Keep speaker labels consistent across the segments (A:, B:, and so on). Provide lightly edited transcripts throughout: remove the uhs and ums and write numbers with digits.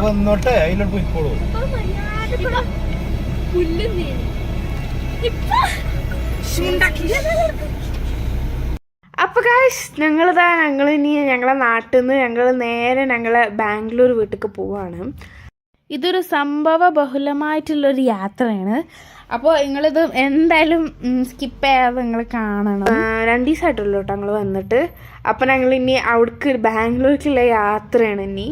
A: വന്നോട്ടെ അതിലോട്ട് പോയിക്കോളൂ.
B: അപ്പൊ ഗൈസ് ഞങ്ങളിനി ഞങ്ങളെ നാട്ടിൽ നിന്ന് നേരെ ഞങ്ങളെ ബാംഗ്ലൂർ വീട്ടിലേക്ക് പോവാണ്. ഇതൊരു സംഭവ ബഹുലമായിട്ടുള്ളൊരു യാത്രയാണ്. അപ്പോൾ നിങ്ങളിത് എന്തായാലും സ്കിപ്പ് ചെയ്യാതെ നിങ്ങൾ കാണണം. 2 ദിവസമായിട്ടുള്ളൂ കേട്ടോ ഞങ്ങൾ വന്നിട്ട്. അപ്പോൾ ഞങ്ങളിനി അവിടേക്ക് ബാംഗ്ലൂർക്കുള്ള യാത്രയാണ് ഇനി.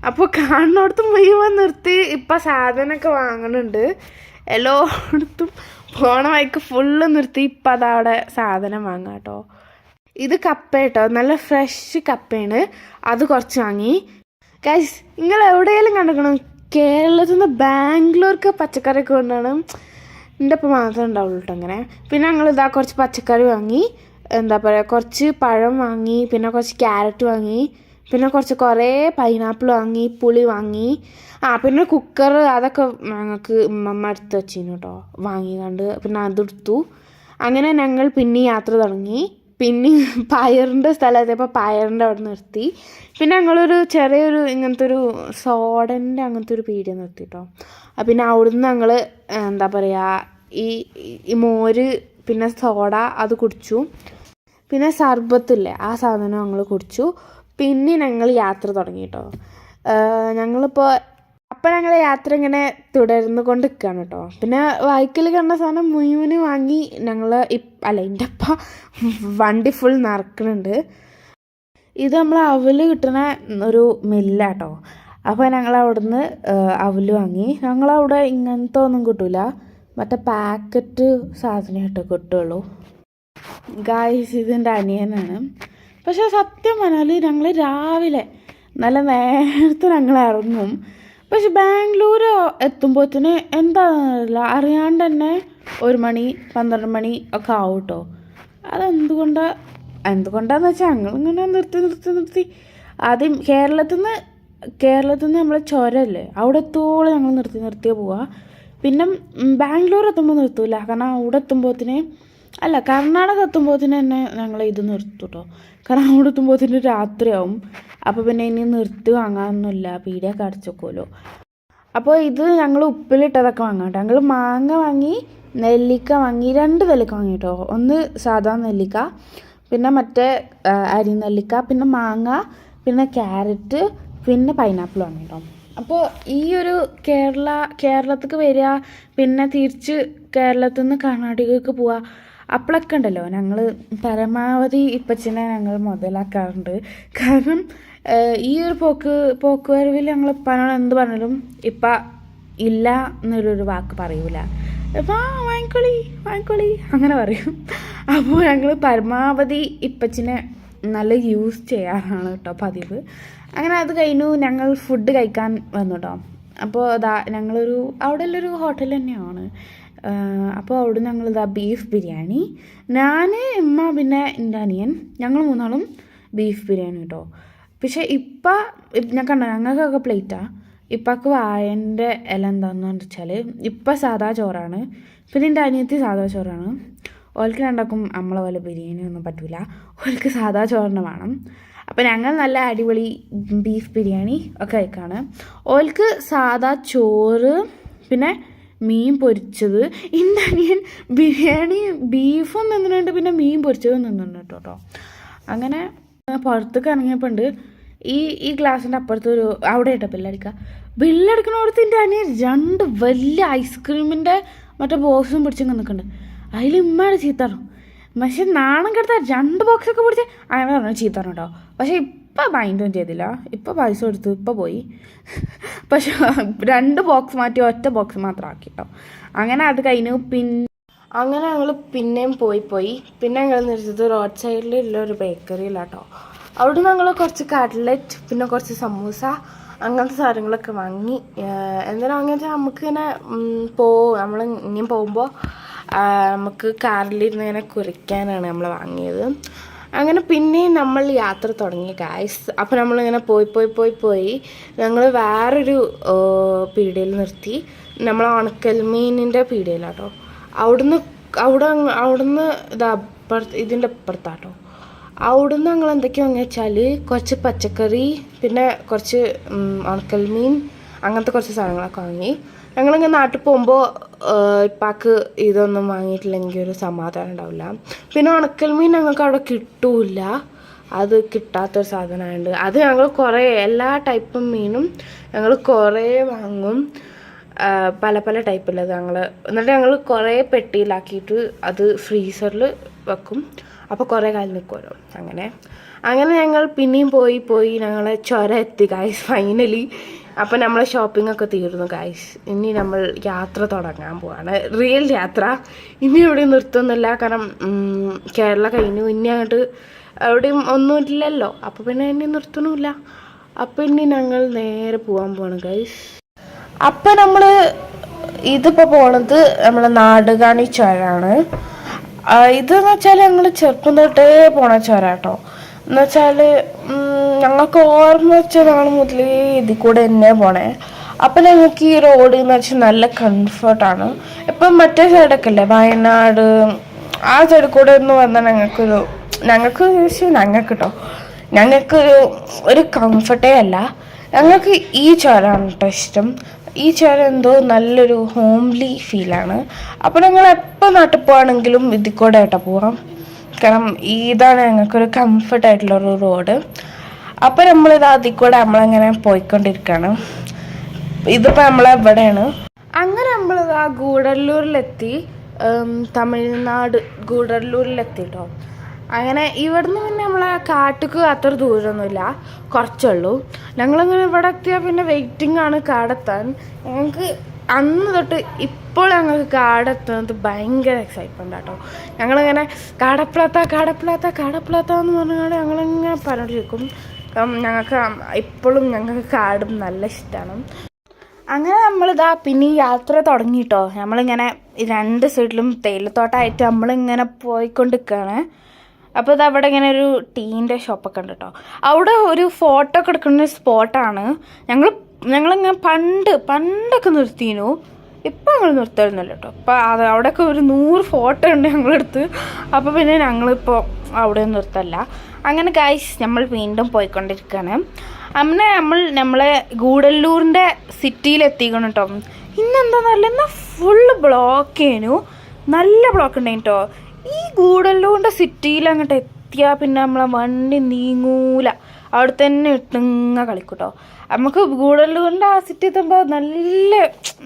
B: അപ്പോൾ കാണുന്നിടത്ത് മുഴുവൻ നിർത്തി ഇപ്പം സാധനമൊക്കെ വാങ്ങുന്നുണ്ട്. എല്ലായിടത്തും പോണ വഴിക്ക് ഫുള്ള് നിർത്തി ഇപ്പം അതവിടെ സാധനം വാങ്ങാം കേട്ടോ. ഇത് കപ്പ കേട്ടോ, നല്ല ഫ്രഷ് കപ്പയാണ്. അത് കുറച്ച് വാങ്ങി. ഗൈസ് നിങ്ങൾ എവിടെയെങ്കിലും കണ്ടിരിക്കണം കേരളത്തിൽ നിന്ന് ബാംഗ്ലൂർക്ക് പച്ചക്കറിയൊക്കെ കൊണ്ടാണ്. എൻ്റെ ഒപ്പം മാത്രമേ ഉണ്ടാവുള്ളൂ കേട്ടോ അങ്ങനെ. പിന്നെ ഞങ്ങളിതാ കുറച്ച് പച്ചക്കറി വാങ്ങി, എന്താ പറയുക, കുറച്ച് പഴം വാങ്ങി, പിന്നെ കുറച്ച് ക്യാരറ്റ് വാങ്ങി, പിന്നെ കുറേ പൈനാപ്പിൾ വാങ്ങി, പുളി വാങ്ങി. പിന്നെ കുക്കർ അതൊക്കെ ഞങ്ങൾക്ക് ഉമ്മ എടുത്ത് വെച്ചിരുന്നു കേട്ടോ, വാങ്ങിക്കണ്ട്. പിന്നെ അതെടുത്തു. അങ്ങനെ ഞങ്ങൾ പിന്നെ യാത്ര തുടങ്ങി. പിന്നെ പയറിൻ്റെ സ്ഥലത്തെപ്പോൾ പയറിൻ്റെ അവിടെ നിർത്തി. പിന്നെ ഞങ്ങളൊരു ചെറിയൊരു ഇങ്ങനത്തെ ഒരു സോഡൻ്റെ അങ്ങനത്തെ ഒരു പീടിക നിർത്തി കേട്ടോ. പിന്നെ അവിടുന്ന് ഞങ്ങൾ എന്താ പറയുക ഈ മോര് പിന്നെ സോഡ അത് കുടിച്ചു. പിന്നെ സർബത്തില്ലേ ആ സാധനം ഞങ്ങൾ കുടിച്ചു. പിന്നെ ഞങ്ങൾ യാത്ര തുടങ്ങി കേട്ടോ. ഞങ്ങളിപ്പോൾ അപ്പം ഞങ്ങൾ യാത്ര ഇങ്ങനെ തുടർന്നു കൊണ്ട് നിൽക്കുകയാണ് കേട്ടോ. പിന്നെ വായിക്കൽ കണ്ട സാധനം മുഴുവന് വാങ്ങി ഞങ്ങൾ എൻ്റെ അപ്പ വണ്ടി ഫുൾ നിറക്കുന്നുണ്ട്. ഇത് നമ്മൾ അവല് കിട്ടുന്ന ഒരു മില്ലാട്ടോ. അപ്പോൾ ഞങ്ങൾ അവിടുന്ന് അവല് വാങ്ങി. ഞങ്ങളവിടെ ഇങ്ങനത്തെ ഒന്നും കിട്ടില്ല, മറ്റേ പാക്കറ്റ് സാധനമായിട്ട് കിട്ടുള്ളൂ. ഗായ്സ് ഇതിൻ്റെ അനിയനാണ്. പക്ഷേ സത്യം പറഞ്ഞാൽ ഞങ്ങൾ രാവിലെ നല്ല നേരത്തെ ഞങ്ങൾ ഇറങ്ങും. പക്ഷെ ബാംഗ്ലൂർ എത്തുമ്പോഴത്തേന് എന്താണെന്നറിയില്ല, അറിയാണ്ട് തന്നെ 1 മണി 12 മണി ഒക്കെ ആവും കേട്ടോ. എന്തുകൊണ്ടാന്ന് വെച്ചാൽ ഞങ്ങളിങ്ങനെ നിർത്തി ആദ്യം കേരളത്തിൽ നിന്ന് നമ്മളെ ചുരല്ലേ അവിടെ എത്തുമ്പോൾ ഞങ്ങൾ നിർത്തിയേ പോവുക. പിന്നെ ബാംഗ്ലൂർ എത്തുമ്പോൾ നിർത്തൂല, കാരണം അവിടെ എത്തുമ്പോഴത്തേന് കർണാടക എത്തുമ്പോഴത്തേന് തന്നെ ഞങ്ങൾ ഇത് നിർത്തും കേട്ടോ. കാരണം അവിടെ എത്തുമ്പോഴത്തേന് രാത്രിയാവും. അപ്പോൾ പിന്നെ ഇനി നിർത്തി വാങ്ങാനൊന്നുമില്ല, പീടിയൊക്കെ അടച്ചോക്കുമല്ലോ. അപ്പോൾ ഇത് ഞങ്ങൾ ഉപ്പിലിട്ടതൊക്കെ വാങ്ങാം കേട്ടോ. ഞങ്ങൾ മാങ്ങ വാങ്ങി, നെല്ലിക്ക വാങ്ങി, 2 നെല്ലിക്ക വാങ്ങി കേട്ടോ. ഒന്ന് സാധാ നെല്ലിക്ക, പിന്നെ മറ്റേ അരി നെല്ലിക്ക, പിന്നെ മാങ്ങ, പിന്നെ ക്യാരറ്റ്, പിന്നെ പൈനാപ്പിൾ വാങ്ങി കേട്ടോ. അപ്പോൾ ഈ ഒരു കേരളത്തിലേക്ക് വരിക, പിന്നെ തിരിച്ച് കേരളത്തിൽ നിന്ന് കർണാടകയ്ക്ക് പോവുക, അപ്പോഴൊക്കെ ഉണ്ടല്ലോ ഞങ്ങൾ പരമാവധി ഇപ്പച്ചനെ ഞങ്ങൾ മുതലാക്കാറുണ്ട്. കാരണം ഈ ഒരു പോക്കുവരവിൽ ഞങ്ങൾ ഇപ്പനോട് എന്ത് പറഞ്ഞാലും ഇപ്പം ഇല്ല എന്നൊരു വാക്ക് പറയൂല. ഇപ്പം വാങ്ങിക്കോളി അങ്ങനെ പറയും. അപ്പോൾ ഞങ്ങൾ പരമാവധി ഇപ്പച്ചിനെ നല്ല യൂസ് ചെയ്യാറാണ് കേട്ടോ പതിവ്. അങ്ങനെ അത് കഴിഞ്ഞു ഞങ്ങൾ ഫുഡ് കഴിക്കാൻ വന്നു കേട്ടോ. അപ്പോൾ ഞങ്ങളൊരു അവിടെ ഉള്ളൊരു ഹോട്ടൽ തന്നെയാണ്. അപ്പോൾ അവിടെ ഞങ്ങളിതാ ബീഫ് ബിരിയാണി, ഞാൻ ഉമ്മ പിന്നെ എൻ്റെ അനിയൻ, ഞങ്ങൾ 3 ബീഫ് ബിരിയാണി കേട്ടോ. പക്ഷേ ഇപ്പം ഞാൻ ഞങ്ങൾക്കൊക്കെ പ്ലേറ്റാണ്. ഇപ്പൊക്ക് വാഴൻ്റെ ഇല എന്താണെന്ന് വെച്ചാൽ ഇപ്പം സാധാ ചോറാണ്, പിന്നെ എൻ്റെ അനിയത്തി സാധാ ചോറാണ്. ഓൾക്ക് രണ്ടാക്കും നമ്മളെ പോലെ ബിരിയാണി ഒന്നും പറ്റില്ല, ഓൾക്ക് സാധാ ചോറിന് വേണം. അപ്പോൾ ഞങ്ങൾ നല്ല അടിപൊളി ബീഫ് ബിരിയാണി ഒക്കെ കഴിക്കാണ്. ഓൾക്ക് സാധാ ചോറ് പിന്നെ മീൻ പൊരിച്ചത്. എൻ്റെ അനിയൻ ബിരിയാണി ബീഫും നിന്നുന്നുണ്ട്, പിന്നെ മീൻ പൊരിച്ചതും നിന്നുന്നുണ്ട് കേട്ടോ. അങ്ങനെ പുറത്തേക്ക് ഇറങ്ങിയപ്പോൾ ഉണ്ട് ഈ ഗ്ലാസിൻ്റെ അപ്പുറത്ത് അവിടെ ആയിട്ടോ ബില്ലടിക്കണോടത്ത് എൻ്റെ അനിയൻ 2 വലിയ ഐസ്ക്രീമിൻ്റെ മറ്റേ ബോക്സും പിടിച്ചങ്ങ് നിൽക്കുന്നുണ്ട്. അതിൽ ഉമ്മയുടെ ചീത്തറും. പക്ഷെ നാണം കെടുത്ത 2 ബോക്സൊക്കെ പിടിച്ച് അങ്ങനെ പറഞ്ഞു ചീത്തറ കേട്ടോ. പക്ഷെ ഇപ്പം മൈൻഡൊന്നും ചെയ്തില്ല, ഇപ്പം പൈസ കൊടുത്തു ഇപ്പം പോയി. പക്ഷെ 2 ബോക്സ് മാറ്റി ഒറ്റ ബോക്സ് മാത്രം ആക്കി കേട്ടോ. അങ്ങനെ അത് കഴിഞ്ഞു. അങ്ങനെ ഞങ്ങൾ പിന്നെയും പോയി. പിന്നെ ഞങ്ങൾ നിർത്തിയത് റോഡ് സൈഡിലുള്ള ഒരു ബേക്കറിയിലാട്ടോ. അവിടെ ഞങ്ങൾ കുറച്ച് കട്ട്ലറ്റ്, പിന്നെ കുറച്ച് സമൂസ, അങ്ങനത്തെ സാധനങ്ങളൊക്കെ വാങ്ങി. എന്തിനാ വാങ്ങിയാൽ നമുക്കിങ്ങനെ നമ്മൾ ഇനിയും പോകുമ്പോൾ നമുക്ക് കാറിലിരുന്ന് ഇങ്ങനെ കുറിക്കാനാണ് നമ്മൾ വാങ്ങിയത്. അങ്ങനെ പിന്നെയും നമ്മൾ യാത്ര തുടങ്ങി ഗായ്സ്. അപ്പോൾ നമ്മളിങ്ങനെ പോയി ഞങ്ങൾ വേറൊരു പീടികയിൽ നിർത്തി. നമ്മൾ ഉണക്കൽ മീനിൻ്റെ പീടികയിലാട്ടോ. അവിടുന്ന് ഇതിൻ്റെ അപ്പുറത്താട്ടോ. അവിടുന്ന് ഞങ്ങൾ എന്തൊക്കെയാണെന്ന് വെച്ചാൽ കുറച്ച് പച്ചക്കറി, പിന്നെ കുറച്ച് ഉണക്കൽ മീൻ, അങ്ങനത്തെ കുറച്ച് സാധനങ്ങളൊക്കെ വാങ്ങി. ഞങ്ങളിങ്ങനെ നാട്ടിൽ പോകുമ്പോൾ ഇപ്പാക്ക് ഇതൊന്നും വാങ്ങിയിട്ടില്ലെങ്കിൽ ഒരു സമാധാനം ഉണ്ടാവില്ല. പിന്നെ ഉണക്കൽ മീൻ ഞങ്ങൾക്ക് അവിടെ കിട്ടൂല, അത് കിട്ടാത്തൊരു സാധനമുണ്ട്. അത് ഞങ്ങൾ കുറേ എല്ലാ ടൈപ്പ് മീനും ഞങ്ങൾ കുറേ വാങ്ങും, പല പല ടൈപ്പുള്ളത് എന്നിട്ട് ഞങ്ങൾ കുറേ പെട്ടിയിലാക്കിയിട്ട് അത് ഫ്രീസറിൽ വെക്കും. അപ്പോൾ കുറേ കാലം നിൽക്കുമല്ലോ. അങ്ങനെ ഞങ്ങൾ പിന്നെയും പോയി ഞങ്ങൾ ചുരം എത്തി ഗായ്സ് ഫൈനലി. അപ്പോൾ നമ്മളെ ഷോപ്പിംഗ് ഒക്കെ തീർന്നു ഗായ്സ്. ഇനി നമ്മൾ യാത്ര തുടങ്ങാൻ പോവാണ്, റിയൽ യാത്ര. ഇനി എവിടെയും നിർത്തുന്നില്ല, കാരണം കേരള കഴിഞ്ഞു, ഇനി അങ്ങോട്ട് എവിടെയും ഒന്നുമില്ലല്ലോ. അപ്പോൾ പിന്നെ ഇനി നിർത്തണമില്ല. അപ്പോൾ ഇനി ഞങ്ങൾ നേരെ പോകാൻ പോവാണ് ഗായ്സ്. അപ്പം നമ്മൾ ഇതിപ്പോൾ പോണത് നമ്മളെ നാടുകാണി ചുരമാണ്. ഇതെന്ന് വെച്ചാൽ ഞങ്ങൾ ചെറുപ്പം തൊട്ടേ പോണ ചുരം കേട്ടോ. എന്നുവെച്ചാൽ ഞങ്ങൾക്ക് ഓർമ്മ വെച്ച നാൾ മുതലേ ഇതിൽ കൂടെ തന്നെ പോണേ. അപ്പം ഞങ്ങൾക്ക് ഈ റോഡ് എന്ന് വെച്ചാൽ നല്ല കംഫർട്ടാണ്. ഇപ്പം മറ്റേ സൈഡൊക്കെ അല്ലേ, വയനാട് ആ സൈഡിൽ കൂടെ ഒന്ന് വന്നാൽ ഞങ്ങൾക്ക് ഒരു കംഫർട്ടേ അല്ല. ഞങ്ങൾക്ക് ഈ ചുരമാണ് കേട്ടോ ഇഷ്ടം. ഈ ചുരം എന്തോ നല്ലൊരു ഹോംലി ഫീലാണ്. അപ്പോൾ ഞങ്ങൾ എപ്പോൾ നാട്ടിൽ പോവാണെങ്കിലും ഇതിൽ കൂടെ ആയിട്ടാണ് പോവാം, കാരണം ഇതാണ് ഞങ്ങൾക്കൊരു കംഫർട്ടായിട്ടുള്ളൊരു റോഡ്. അപ്പോൾ നമ്മളിത് അതിൽ കൂടെ നമ്മളങ്ങനെ പോയിക്കൊണ്ടിരിക്കുകയാണ്. ഇതിപ്പോൾ നമ്മളെവിടെയാണ്. അങ്ങനെ നമ്മളിത് ആ ഗൂഡല്ലൂരിലെത്തി, തമിഴ്നാട് ഗൂഡല്ലൂരിലെത്തി കേട്ടോ. അങ്ങനെ ഇവിടുന്ന് പിന്നെ നമ്മളെ കാട്ടിക്ക് അത്ര ദൂരമൊന്നുമില്ല, കുറച്ചുള്ളൂ. ഞങ്ങളിങ്ങനെ ഇവിടെ എത്തിയാൽ പിന്നെ വെയിറ്റിംഗ് ആണ് കാടെത്താൻ. ഞങ്ങൾക്ക് അന്ന് തൊട്ട് ഇപ്പോൾ ഞങ്ങൾക്ക് കാടെത്തുന്നത് ഭയങ്കര എക്സൈറ്റ്മെൻ്റ് കേട്ടോ. ഞങ്ങളിങ്ങനെ കാടപ്ലാത്ത എന്ന് പറഞ്ഞാൽ ഞങ്ങളിങ്ങനെ പറഞ്ഞിരിക്കും. ഞങ്ങൾക്ക് ഇപ്പോഴും ഞങ്ങൾക്ക് കാടും നല്ല ഇഷ്ടമാണ്. അങ്ങനെ നമ്മളിതാ പിന്നെ യാത്ര തുടങ്ങി കേട്ടോ. നമ്മളിങ്ങനെ രണ്ട് സൈഡിലും തേയിലത്തോട്ടമായിട്ട് നമ്മളിങ്ങനെ പോയിക്കൊണ്ടിരിക്കുകയാണ്. അപ്പോൾ ഇത് അവിടെ ഇങ്ങനെ ഒരു ടീൻ്റെ ഷോപ്പൊക്കെ ഉണ്ട് കേട്ടോ. അവിടെ ഒരു ഫോട്ടോ ഒക്കെ എടുക്കുന്ന സ്പോട്ടാണ്. ഞങ്ങളിങ്ങനെ പണ്ടൊക്കെ നിർത്തിയിരുന്നു, ഇപ്പം ഞങ്ങൾ നിർത്തായിരുന്നല്ലോ കേട്ടോ. അപ്പോൾ അവിടെയൊക്കെ ഒരു 100 ഫോട്ടോ ഉണ്ട് ഞങ്ങളെടുത്ത്. അപ്പോൾ പിന്നെ ഞങ്ങളിപ്പോൾ അവിടെ നിർത്തല്ല. അങ്ങനെ ഗൈസ് നമ്മൾ വീണ്ടും പോയിക്കൊണ്ടിരിക്കുകയാണ്. അങ്ങനെ നമ്മളെ ഗൂഡല്ലൂരിൻ്റെ സിറ്റിയിലെത്തിക്കണം കേട്ടോ. ഇന്നെന്താന്നല്ല, എന്നാൽ ഫുള്ള് ബ്ലോക്കേനു, നല്ല ബ്ലോക്ക് ഉണ്ടായി കേട്ടോ. ഈ ഗൂഡല്ലൂരിൻ്റെ സിറ്റിയിൽ അങ്ങോട്ട് എത്തിയാൽ പിന്നെ നമ്മളെ വണ്ടി നീങ്ങൂല, അവിടെ തന്നെ ഇട്ടിങ്ങ കളിക്കൂട്ടോ. നമുക്ക് ഗൂഡല്ലൂരിൻ്റെ ആ സിറ്റി എത്തുമ്പോൾ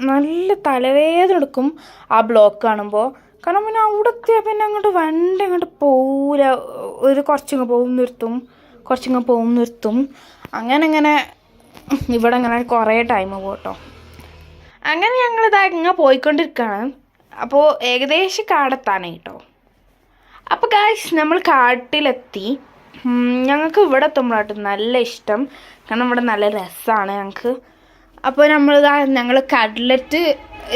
B: നല്ല തലവേദന എടുക്കും ആ ബ്ലോക്ക് കാണുമ്പോൾ. കാരണം പിന്നെ അവിടെ എത്തിയാൽ പിന്നെ വണ്ടി അങ്ങോട്ട് പോവില്ല, കുറച്ചിങ്ങ് പോകും നിർത്തും. അങ്ങനെ ഇവിടെ അങ്ങനെ കുറേ ടൈം പോട്ടോ. അങ്ങനെ ഞങ്ങളിതാ ഇങ്ങനെ പോയിക്കൊണ്ടിരിക്കുകയാണ്. അപ്പോൾ ഏകദേശം കാടെത്താനായി കേട്ടോ. അപ്പോൾ ഗായ്സ് നമ്മൾ കാട്ടിലെത്തി. ഞങ്ങൾക്ക് ഇവിടെ എത്തുമ്പോഴാട്ടോ നല്ല ഇഷ്ടം, കാരണം ഇവിടെ നല്ല രസമാണ് ഞങ്ങൾക്ക്. അപ്പോൾ ഞങ്ങൾ കട്ട്ലറ്റ്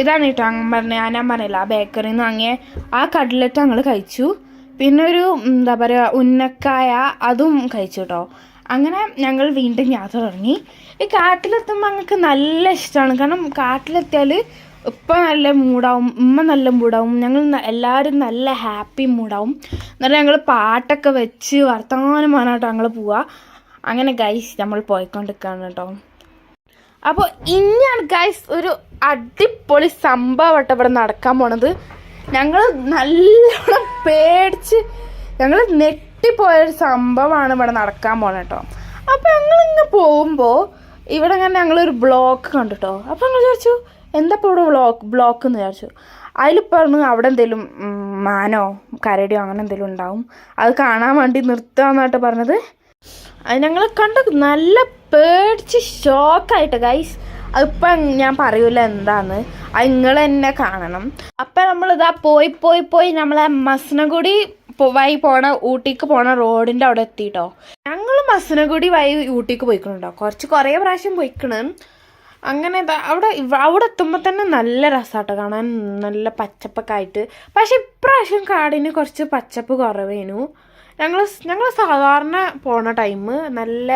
B: ഇതാണ് കേട്ടോ ഞാൻ പറഞ്ഞില്ല, ആ ബേക്കറിയിൽ നിന്ന് വാങ്ങിയ ആ കട്ട്ലറ്റ് ഞങ്ങൾ കഴിച്ചു. പിന്നെ ഒരു ഉന്നക്കായ അതും കഴിച്ചു കേട്ടോ. അങ്ങനെ ഞങ്ങൾ വീണ്ടും യാത്ര തുടങ്ങി. ഈ കാട്ടിലെത്തുമ്പോൾ ഞങ്ങൾക്ക് നല്ല ഇഷ്ടമാണ്, കാരണം കാട്ടിലെത്തിയാൽ ഇപ്പം നല്ല മൂടാവും, നല്ല മൂടാവും, ഞങ്ങൾ എല്ലാവരും നല്ല ഹാപ്പി മൂടാവും. എന്നിട്ട് ഞങ്ങൾ പാട്ടൊക്കെ വെച്ച് വർത്തമാനമാനാട്ടോ ഞങ്ങൾ പോവുക. അങ്ങനെ ഗൈസ് നമ്മൾ പോയിക്കൊണ്ടിരിക്കുകയാണ് കേട്ടോ. അപ്പോൾ ഇനിയാണ് ഗൈസ് ഒരു അടിപൊളി സംഭവമായിട്ട് ഇവിടെ നടക്കാൻ പോണത്. ഞങ്ങൾ നല്ലോണം പേടിച്ച് ഞങ്ങൾ ഞെട്ടിപ്പോയൊരു സംഭവമാണ് ഇവിടെ നടക്കാൻ പോണത് കേട്ടോ. അപ്പോൾ ഞങ്ങളിങ്ങനെ പോകുമ്പോൾ ഇവിടെ അങ്ങനെ ഞങ്ങളൊരു ബ്ലോക്ക് കണ്ടു കേട്ടോ. അപ്പോൾ ഞങ്ങൾ വിചാരിച്ചു എന്താ ഇപ്പോൾ ഇവിടെ ബ്ലോക്ക് എന്ന് വിചാരിച്ചു. അതിൽ പറഞ്ഞു അവിടെ എന്തെങ്കിലും മാനോ കരടിയോ അങ്ങനെ എന്തെങ്കിലും ഉണ്ടാവും, അത് കാണാൻ വേണ്ടി നിർത്താമെന്നായിട്ട് പറഞ്ഞത്. അത് ഞങ്ങൾ കണ്ട് നല്ല പേടിച്ച് ഷോക്കായിട്ട് ഗൈസ്. അതിപ്പം ഞാൻ പറയൂല എന്താന്ന്, അത് നിങ്ങൾ തന്നെ കാണണം. അപ്പം നമ്മളിതാ പോയി നമ്മളെ മസനഗുഡി വഴി ഊട്ടിക്ക് പോണ റോഡിൻ്റെ അവിടെ എത്തിയിട്ടോ. ഞങ്ങൾ മസനഗുഡി വഴി ഊട്ടിക്ക് പോയിക്കണുണ്ടോ, കുറേ പ്രാവശ്യം പോയിക്കണം. അങ്ങനെ അവിടെ എത്തുമ്പോൾ തന്നെ നല്ല രസമാട്ടോ കാണാൻ, നല്ല പച്ചപ്പൊക്കെ ആയിട്ട്. പക്ഷെ ഇപ്രാവശ്യം കാടിന് കുറച്ച് പച്ചപ്പ് കുറവേനു. ഞങ്ങൾ സാധാരണ പോണ ടൈം നല്ല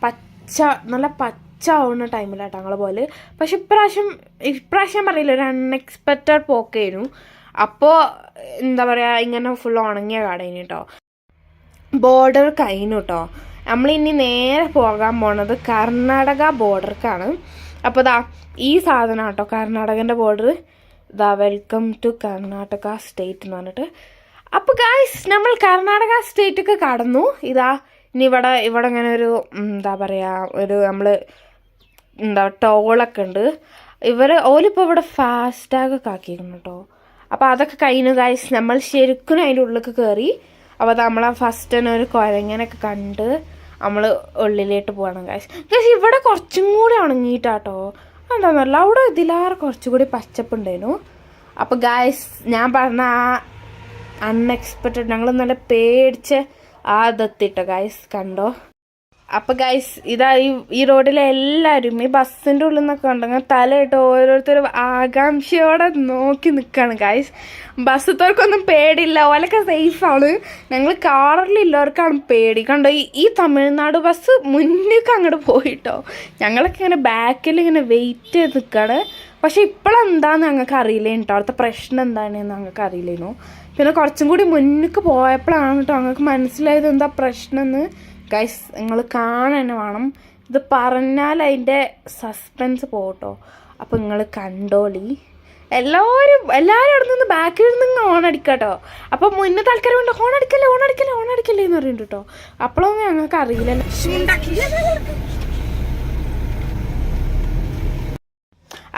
B: പച്ച ആവുന്ന ടൈമിലാട്ടോ ഞങ്ങൾ പോലെ. പക്ഷെ ഇപ്രാവശ്യം പറയില്ല, ഒരു അൺഎക്സ്പെക്റ്റഡ് പോക്കേനു. അപ്പോൾ എന്താ പറയുക, ഇങ്ങനെ ഫുൾ ഉണങ്ങിയ കാടേനു കേട്ടോ. ബോർഡർ കഴിഞ്ഞു കേട്ടോ. നമ്മളിനി നേരെ പോകാൻ പോണത് കർണാടക ബോർഡർക്കാണ്. അപ്പോൾ ഇതാ ഈ സാധനം കേട്ടോ കർണാടകൻ്റെ ബോർഡർ. ഇതാ വെൽക്കം ടു കർണാടക സ്റ്റേറ്റ് എന്ന് പറഞ്ഞിട്ട്. അപ്പോൾ ഗായ്സ് നമ്മൾ കർണാടക സ്റ്റേറ്റൊക്കെ കടന്നു. ഇതാ ഇനി ഇവിടെ ഇങ്ങനെ ഒരു എന്താ പറയുക ഒരു നമ്മൾ ടോളൊക്കെ ഉണ്ട്. ഓലിപ്പോൾ ഇവിടെ ഫാസ്റ്റാഗൊക്കെ ആക്കിയിരുന്നു കേട്ടോ. അപ്പോൾ അതൊക്കെ കഴിഞ്ഞു ഗായ്സ്. നമ്മൾ ശരിക്കും അതിൻ്റെ ഉള്ളിലേക്ക് കയറി. അപ്പോൾ നമ്മളെ ഫസ്റ്റ് തന്നെ ഒരു കുരങ്ങനൊക്കെ കണ്ട് നമ്മൾ ഉള്ളിലേക്ക് പോകണം ഗായ്സ്. ഇവിടെ കുറച്ചും കൂടി ഉണങ്ങിയിട്ടാട്ടോ. എന്താണെന്നല്ല അവിടെ ഇതിലാറ് കുറച്ചുകൂടി പച്ചപ്പുണ്ടായിരുന്നു. അപ്പോൾ ഗായ്സ് ഞാൻ പറഞ്ഞ ആ അൺഎക്സ്പെക്റ്റഡ് ഞങ്ങൾ നല്ല പേടിച്ച് അതെത്തിട്ടോ ഗായ്സ്. കണ്ടോ? അപ്പോൾ ഗൈസ് ഇതാ ഈ റോഡിലെ എല്ലാവരും ഈ ബസ്സിൻ്റെ ഉള്ളിൽ നിന്നൊക്കെ ഉണ്ടെങ്കിൽ തലയിട്ട് ഓരോരുത്തരും ആകാംക്ഷയോടെ നോക്കി നിൽക്കുകയാണ് ഗൈസ്. ബസ്സത്തോർക്കൊന്നും പേടിയില്ല, ഓലൊക്കെ സേഫാണ്. ഞങ്ങൾ കാറിലുള്ളവർക്കാണ് പേടി. കണ്ടോ ഈ തമിഴ്നാട് ബസ് മുന്നിലേക്ക് അങ്ങോട്ട് പോയിട്ടോ. ഞങ്ങളൊക്കെ ഇങ്ങനെ ബാക്കിൽ ഇങ്ങനെ വെയിറ്റ് ചെയ്ത് നിൽക്കുകയാണ്. പക്ഷെ ഇപ്പോഴെന്താന്ന് ഞങ്ങൾക്ക് അറിയില്ലേനു കേട്ടോ. അവിടുത്തെ പ്രശ്നം എന്താണെന്ന് ഞങ്ങൾക്ക് അറിയില്ലേനു. പിന്നെ കുറച്ചും കൂടി മുന്നിലേക്ക് പോയപ്പോഴാണ് കേട്ടോ ഞങ്ങൾക്ക് മനസ്സിലായത് എന്താ പ്രശ്നം എന്ന്. ഗൈസ് നിങ്ങൾ കാണാൻ തന്നെ വേണം. ഇത് പറഞ്ഞാൽ അതിൻ്റെ സസ്പെൻസ് പോകട്ടോ. അപ്പോൾ നിങ്ങൾ കണ്ടോളി. എല്ലാവരും അവിടെ നിന്ന് ബാക്കിൽ നിന്ന് ഓണടിക്കാട്ടോ. അപ്പോൾ മുന്നത്തെ ആൾക്കാർ കൊണ്ട് ഓണടിക്കല്ലേ എന്ന് പറയുന്നുണ്ട് കേട്ടോ. അപ്പോഴൊന്നും ഞങ്ങൾക്ക് അറിയില്ലല്ലോ.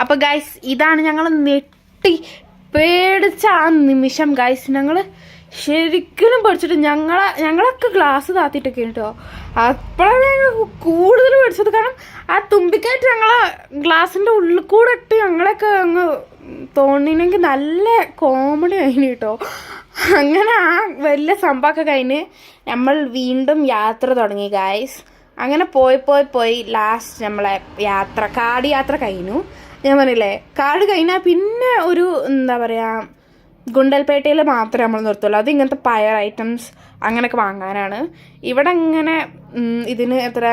B: അപ്പോൾ ഗൈസ് ഇതാണ് ഞങ്ങൾ നെട്ടി പേടിച്ച ആ നിമിഷം ഗൈസ്. ഞങ്ങൾ ശരിക്കും പഠിച്ചിട്ട് ഞങ്ങളൊക്കെ ഗ്ലാസ് താത്തിയിട്ടൊക്കെ കേട്ടോ. അപ്പോഴാണ് ഞങ്ങൾ കൂടുതൽ പഠിച്ചത്. കാരണം ആ തുമ്പിക്കായിട്ട് ഞങ്ങളെ ഗ്ലാസിൻ്റെ ഉള്ളിൽ കൂടെ ഇട്ട് ഞങ്ങളൊക്കെ അങ്ങ് തോന്നിനെങ്കിൽ നല്ല കോമഡി ആയിന് കേട്ടോ. അങ്ങനെ ആ വലിയ സംഭവമൊക്കെ കഴിഞ്ഞ് നമ്മൾ വീണ്ടും യാത്ര തുടങ്ങി ഗായ്സ്. അങ്ങനെ പോയി ലാസ്റ്റ് നമ്മളെ കാട് യാത്ര കഴിഞ്ഞു. ഞാൻ പറഞ്ഞില്ലേ കാട് കഴിഞ്ഞാൽ പിന്നെ ഒരു എന്താ പറയുക ഗുണ്ടൽപേട്ടയിൽ മാത്രമേ നമ്മൾ നിർത്തുള്ളൂ. അത് ഇങ്ങനത്തെ പയർ ഐറ്റംസ് അങ്ങനെയൊക്കെ വാങ്ങാനാണ്. ഇവിടെ ഇങ്ങനെ ഇതിന് എത്ര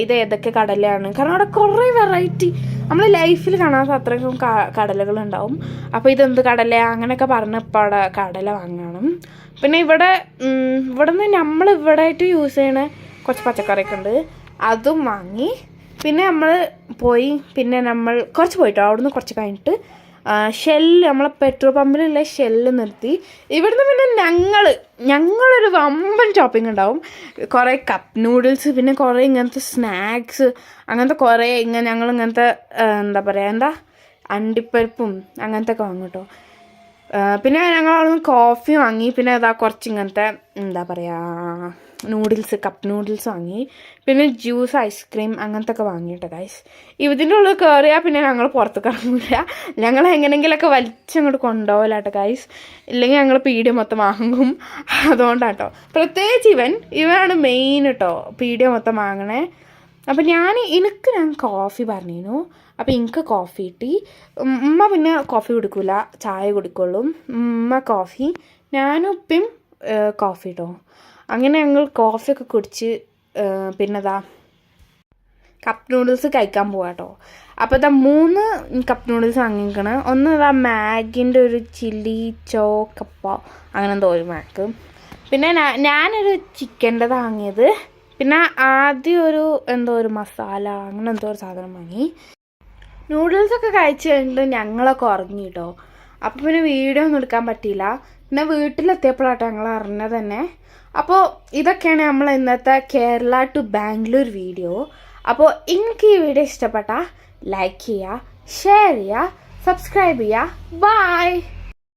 B: ഇത് ഏതൊക്കെ കടലയാണ്. കാരണം അവിടെ കുറേ വെറൈറ്റി നമ്മൾ ലൈഫിൽ കാണാത്ത അത്രയ്ക്കും കടലകളുണ്ടാവും. അപ്പോൾ ഇതെന്ത് കടല അങ്ങനെയൊക്കെ പറഞ്ഞ് ഇപ്പോൾ അവിടെ കടല വാങ്ങണം. പിന്നെ ഇവിടെ നിന്ന് നമ്മൾ ഇവിടെ ആയിട്ട് യൂസ് ചെയ്യണ കുറച്ച് പച്ചക്കറിയൊക്കെ ഉണ്ട്, അതും വാങ്ങി. പിന്നെ നമ്മൾ പോയി പിന്നെ നമ്മൾ കുറച്ച് പോയിട്ടോ. അവിടുന്ന് കുറച്ച് കഴിഞ്ഞിട്ട് നമ്മളെ പെട്രോൾ പമ്പിലുള്ള ഷെല്ല് നിർത്തി. ഇവിടുന്ന് പിന്നെ ഞങ്ങളൊരു വമ്പൻ ഷോപ്പിംഗ് ഉണ്ടാവും. കുറേ കപ്പ് നൂഡിൽസ്, പിന്നെ കുറേ ഇങ്ങനത്തെ സ്നാക്സ്, അങ്ങനത്തെ കുറേ ഞങ്ങളിങ്ങനത്തെ എന്താ പറയുക അണ്ടിപ്പരിപ്പും അങ്ങനത്തെ ഒക്കെ വാങ്ങും കേട്ടോ. പിന്നെ ഞങ്ങൾ അവിടുന്ന് കോഫി വാങ്ങി. പിന്നെ അതാ കുറച്ച് ഇങ്ങനത്തെ എന്താ പറയുക കപ്പ് നൂഡിൽസ് വാങ്ങി. പിന്നെ ജ്യൂസ്, ഐസ്ക്രീം അങ്ങനത്തെ ഒക്കെ വാങ്ങിയിട്ടോ ഗൈസ്. ഇതിൻ്റെ ഉള്ളിൽ കയറിയാൽ പിന്നെ ഞങ്ങൾ പുറത്തേക്ക് ഇറങ്ങില്ല. ഞങ്ങൾ എങ്ങനെയെങ്കിലുമൊക്കെ വലിച്ചങ്ങോട്ട് കൊണ്ടുപോകലാട്ടോ ഗൈസ്. ഇല്ലെങ്കിൽ ഞങ്ങൾ പീഡിയ മൊത്തം വാങ്ങും. അതുകൊണ്ടാട്ടോ. പ്രത്യേകിച്ച് ഇവനാണ് മെയിൻ കേട്ടോ പീഡിയ മൊത്തം വാങ്ങണേ. അപ്പം ഞാൻ കോഫി പറഞ്ഞിരുന്നു. അപ്പം എനിക്ക് കോഫി കിട്ടി. ഉമ്മ പിന്നെ കോഫി കുടിക്കില്ല, ചായ കുടിക്കുള്ളൂ. ഉമ്മ കോഫി, ഞാനും ഉപ്പയും കോഫി കേട്ടോ. അങ്ങനെ ഞങ്ങൾ കോഫിയൊക്കെ കുടിച്ച് പിന്നെ കപ്പ് നൂഡിൽസ് കഴിക്കാൻ പോവാം കേട്ടോ. അപ്പോൾ 3 കപ്പ് നൂഡിൽസ് വാങ്ങിക്കണം. ഒന്ന് മാഗിൻ്റെ ഒരു ചില്ലി ചോക്കപ്പ അങ്ങനെ എന്തോ ഒരു മാക്ക്. പിന്നെ ഞാനൊരു ചിക്കൻ്റെ വാങ്ങിയത്. പിന്നെ ആദ്യം ഒരു മസാല അങ്ങനെ എന്തോ ഒരു സാധനം വാങ്ങി. നൂഡിൽസൊക്കെ കഴിച്ച് കഴിഞ്ഞിട്ട് ഞങ്ങളൊക്കെ ഉറങ്ങി കേട്ടോ. അപ്പോൾ പിന്നെ വീഡിയോ ഒന്നും എടുക്കാൻ പറ്റിയില്ല. പിന്നെ വീട്ടിലെത്തിയപ്പോഴാട്ടോ ഞങ്ങൾ അറിഞ്ഞത് തന്നെ. അപ്പോൾ ഇതൊക്കെയാണ് നമ്മൾ ഇന്നത്തെ കേരള ടു ബാംഗ്ലൂർ വീഡിയോ. അപ്പോൾ നിങ്ങൾക്ക് ഈ വീഡിയോ ഇഷ്ടപ്പെട്ടാൽ ലൈക്ക് ചെയ്യുക, ഷെയർ ചെയ്യുക, സബ്സ്ക്രൈബ് ചെയ്യുക. ബൈ.